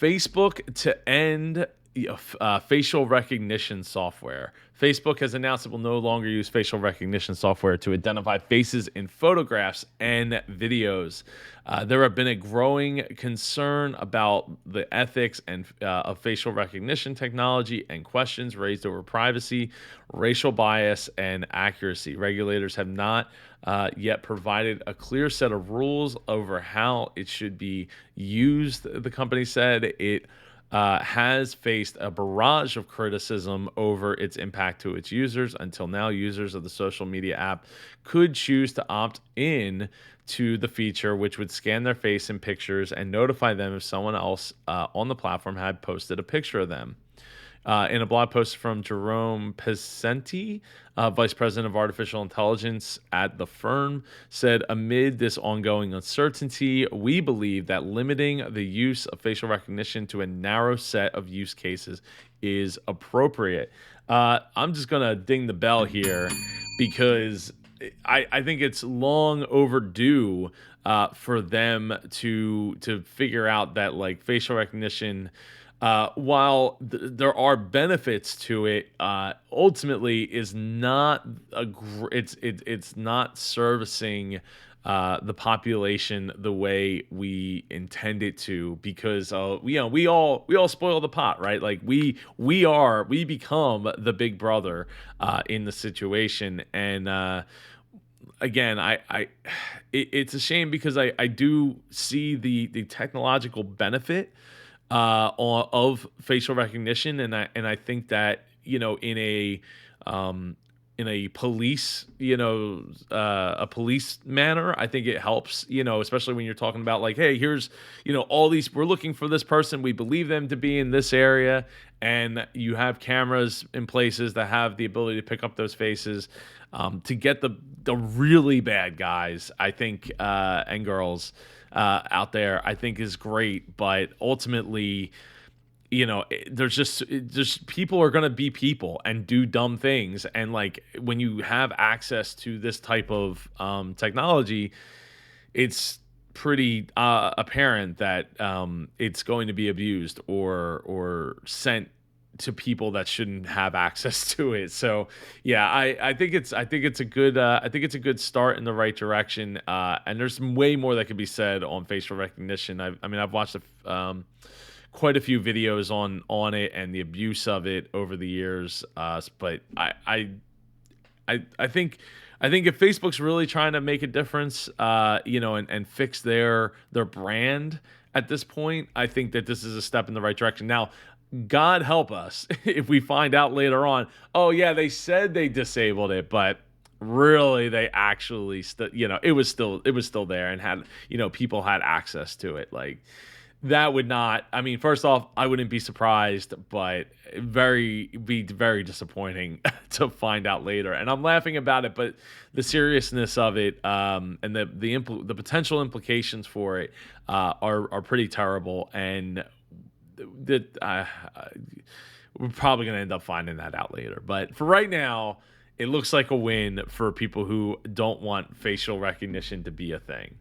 Facebook to end facial recognition software. Facebook has announced it will no longer use facial recognition software to identify faces in photographs and videos. There have been a growing concern about the ethics of facial recognition technology and questions raised over privacy, racial bias, and accuracy. Regulators have not yet provided a clear set of rules over how it should be used. The company said it has faced a barrage of criticism over its impact to its users. Until now, users of the social media app could choose to opt in to the feature, which would scan their face in pictures and notify them if someone else on the platform had posted a picture of them. In a blog post from Jerome Pesenti, vice president of artificial intelligence at the firm, said, amid this ongoing uncertainty, we believe that limiting the use of facial recognition to a narrow set of use cases is appropriate. I'm just going to ding the bell here because I think it's long overdue for them to figure out that like facial recognition, while there are benefits to it, ultimately is not it's not servicing the population the way we intend it to, because we all spoil the pot, right? Like we become the big brother in the situation. And again, it's a shame because I do see the technological benefit of facial recognition, and I think that in a police a police manner, I think it helps, especially when you're talking about like, hey, here's all these, we're looking for this person, we believe them to be in this area, and you have cameras in places that have the ability to pick up those faces to get the really bad guys, I think, and girls out there, I think is great. But ultimately, there's just people are going to be people and do dumb things. And like when you have access to this type of technology, it's pretty apparent that it's going to be abused or sent to people that shouldn't have access to it. So yeah, I think it's a good start in the right direction. And there's way more that could be said on facial recognition. I've watched quite a few videos on it and the abuse of it over the years. But I think if Facebook's really trying to make a difference, and fix their brand at this point, I think that this is a step in the right direction. Now, God help us if we find out later on, oh yeah, they said they disabled it, but really they actually it was still there and had, people had access to it. Like that would not, first off, I wouldn't be surprised, but be very disappointing to find out later. And I'm laughing about it, but the seriousness of it, and the potential implications for it, are pretty terrible. And that we're probably going to end up finding that out later. But for right now, it looks like a win for people who don't want facial recognition to be a thing.